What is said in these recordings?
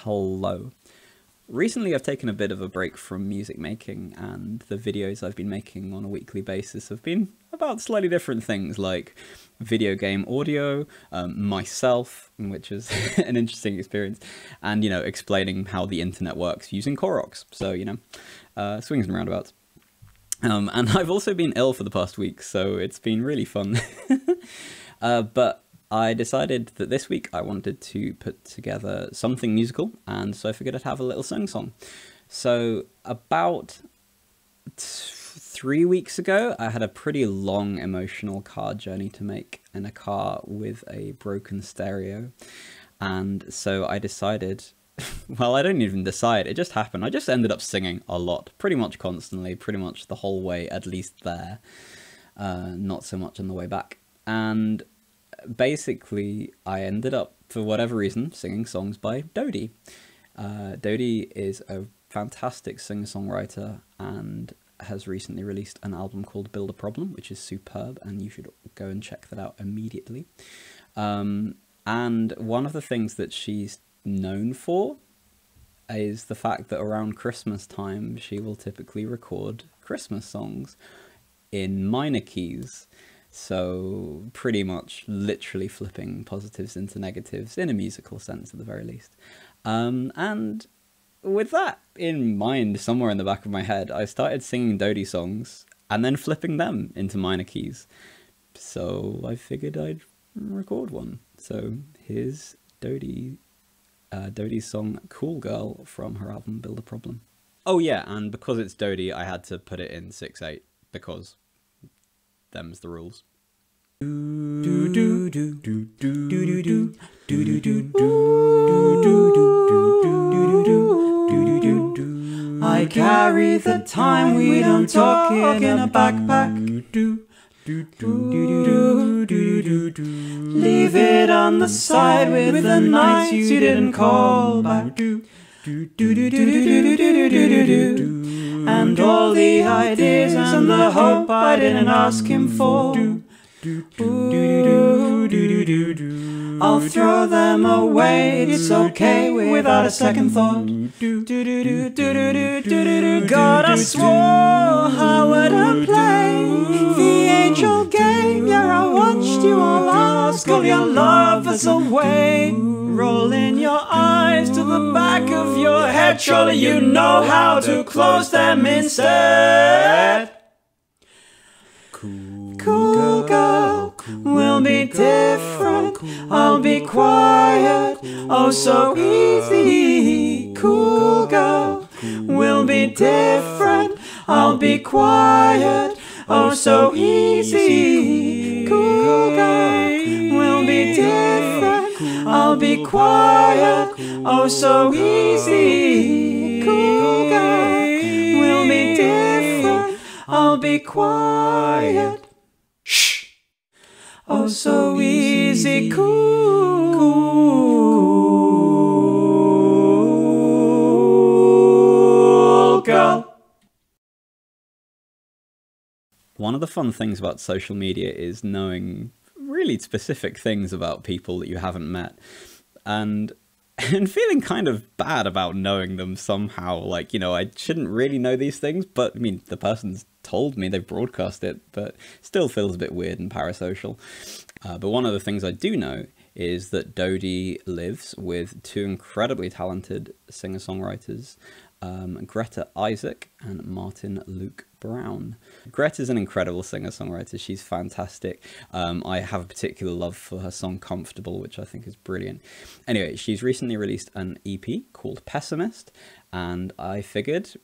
Hello. Recently I've taken a bit of a break from music making, and the videos I've been making on a weekly basis have been about slightly different things like video game audio, myself, which is an interesting experience, and, explaining how the internet works using Koroks. So, swings and roundabouts. And I've also been ill for the past week, so it's been really fun. But I decided that this week I wanted to put together something musical, and so I figured I'd have a little sing-song. So about 3 weeks ago, I had a pretty long emotional car journey to make in a car with a broken stereo. And so I decided, well, I didn't even decide, it just happened. I just ended up singing a lot, pretty much constantly, pretty much the whole way, at least there. Not so much on the way back. And basically, I ended up, for whatever reason, singing songs by Dodie. Dodie is a fantastic singer-songwriter and has recently released an album called Build a Problem, which is superb, and you should go and check that out immediately. And one of the things that she's known for is the fact that around Christmas time, she will typically record Christmas songs in minor keys. So pretty much literally flipping positives into negatives in a musical sense at the very least. And with that in mind, somewhere in the back of my head, I started singing Dodie songs and then flipping them into minor keys. So I figured I'd record one. So here's Dodie's song Cool Girl from her album Build a Problem. Oh yeah, and because it's Dodie, I had to put it in 6/8 because them's the rules. I carry the time we don't talk in a backpack. Leave it on the side with the nights you didn't call back. And all the ideas and the hope I didn't ask him for. I'll throw them away, it's okay without a second thought. God, I swore I wouldn't play the age-old game. Yeah, I watched you all ask all your lovers away. Rolling your eyes to the back of your head, surely you know how to close them instead. Cool girl, we'll be different, I'll be quiet, oh so easy. Cool girl, we'll be different, I'll be quiet, oh so easy. Cool girl, we'll be different, I'll be quiet, oh so easy. Cool girl, we'll be different, I'll be quiet. Shh! Oh so easy, cool girl. One of the fun things about social media is knowing really specific things about people that you haven't met, and feeling kind of bad about knowing them somehow. Like, I shouldn't really know these things, but I mean, the person's told me, they broadcast it, but still feels a bit weird and parasocial. But one of the things I do know is that Dodie lives with two incredibly talented singer-songwriters, Greta Isaac and Martin Luke Brown. Greta's an incredible singer-songwriter. She's fantastic. I have a particular love for her song Comfortable, which I think is brilliant. Anyway, she's recently released an EP called Pessimist, and I figured,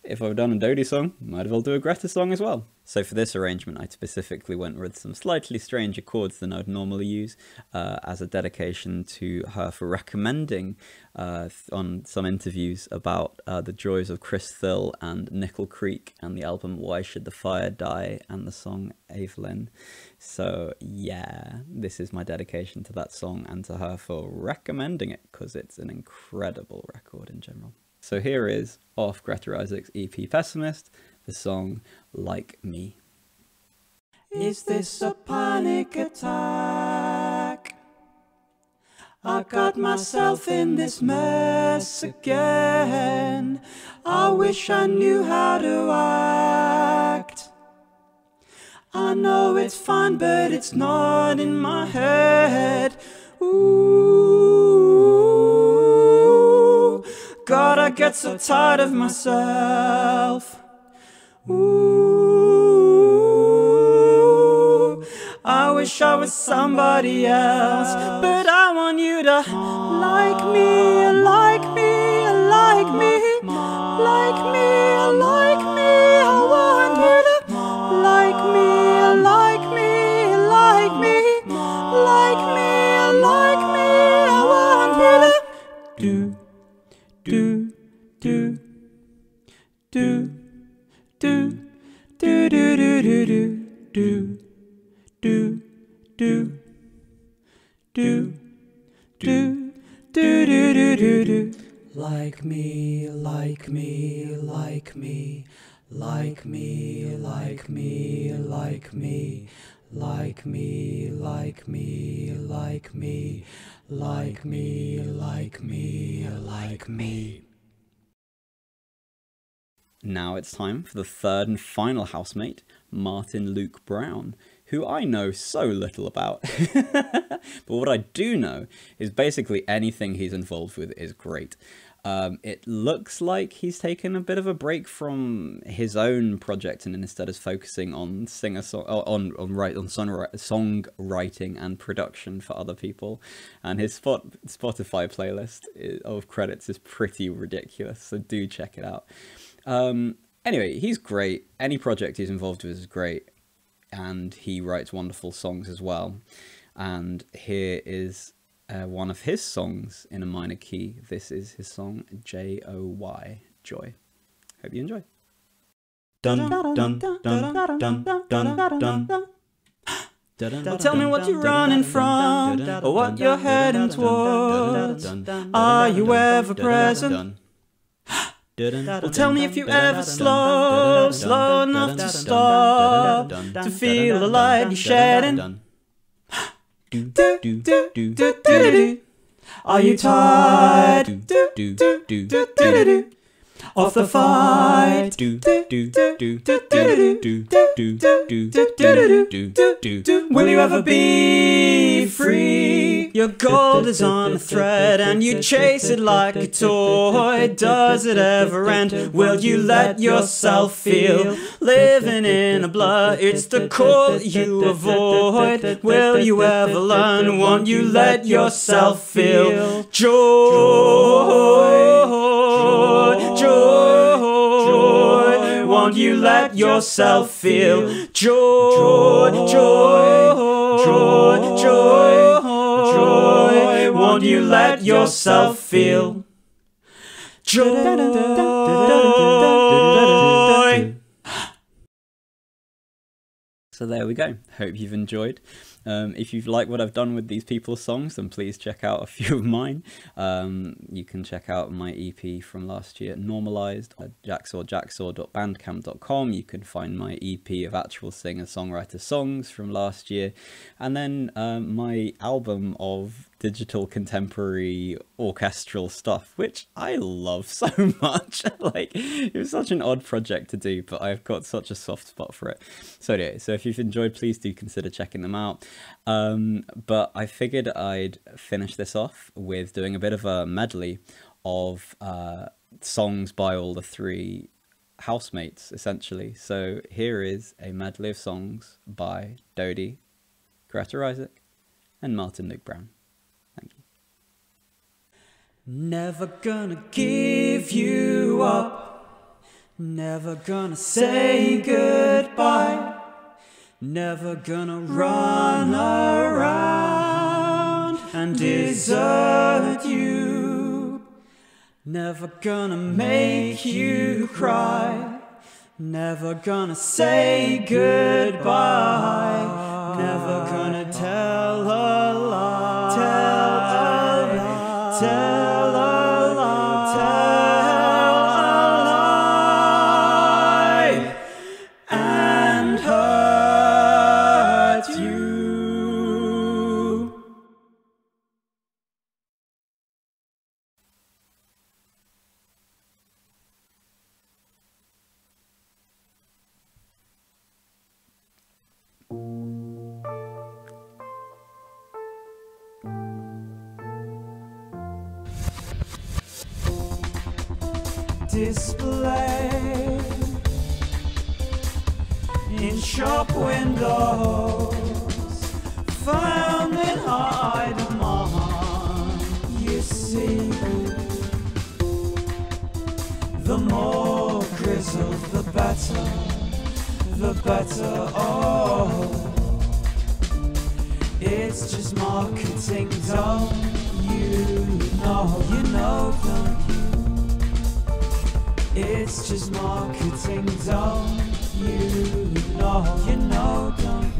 if I've done a Dodie song, might as well do a Greta song as well. So for this arrangement, I specifically went with some slightly stranger chords than I'd normally use, as a dedication to her for recommending on some interviews about the joys of Chris Thill and Nickel Creek and the album Why Should the Fire Die and the song Evelyn. So yeah, this is my dedication to that song and to her for recommending it, because it's an incredible record in general. So here is, off Greta Isaac's EP Pessimist, the song Like Me. Is this a panic attack? I got myself in this mess again. I wish I knew how to act. I know it's fine, but it's not in my head. Ooh, God, I get so tired of myself. Ooh, I wish I was somebody else, but I want you to like me, like me, like me, like me, like me. I want you to like me, like me, like me, like me, like me. I want you to do, do, do, do, do, do, do, do, do, do, do, do, do, do, do, do, do, do. Like me, like me, like me, like me, like me, like me, like me, like me, like me, like me, like me, like me. Now it's time for the third and final housemate, Martin Luke Brown, who I know so little about. But what I do know is basically anything he's involved with is great. It looks like he's taken a bit of a break from his own project and instead is focusing on songwriting and production for other people. And his Spotify playlist of credits is pretty ridiculous, so do check it out. Anyway, he's great. Any project he's involved with is great, and he writes wonderful songs as well. And here is one of his songs in a minor key. This is his song J.O.Y. Joy. Hope you enjoy. Dun, dun, dun, dun, dun, dun, dun, dun. Tell me what you're running from, or what you're heading towards. Are you ever present? Well, tell me if you ever slow enough to stop, to feel the light you're shedding. Are you tired of the fight? Will you ever be free? Your gold is on a thread and you chase it like a toy. Does it ever end? Will you let yourself feel living in a blur? It's the call you avoid. Will you ever learn? Won't you let yourself feel joy? Joy. Won't you let yourself feel joy? Joy. Won't you let yourself feel joy? So there we go. Hope you've enjoyed. If you've liked what I've done with these people's songs, then please check out a few of mine. You can check out my EP from last year, Normalized, at jacksaw.bandcamp.com. You can find my EP of actual singer-songwriter songs from last year. And then my album of digital contemporary orchestral stuff, which I love so much. Like, it was such an odd project to do, but I've got such a soft spot for it. So anyway, so if you've enjoyed, please do consider checking them out. But I figured I'd finish this off with doing a bit of a medley of songs by all the three housemates, essentially. So here is a medley of songs by Dodie, Greta, and Martin Luke Brown. Thank you. Never gonna give you up, never gonna say goodbye, never gonna run around and desert you, never gonna make you cry, never gonna say goodbye, never gonna tell a lie, tell a lie, and hurt you. display in shop windows, found in high demand. You see, the more grizzled, the better, oh. It's just marketing, don't you know, don't you? It's just marketing, don't you know, don't you?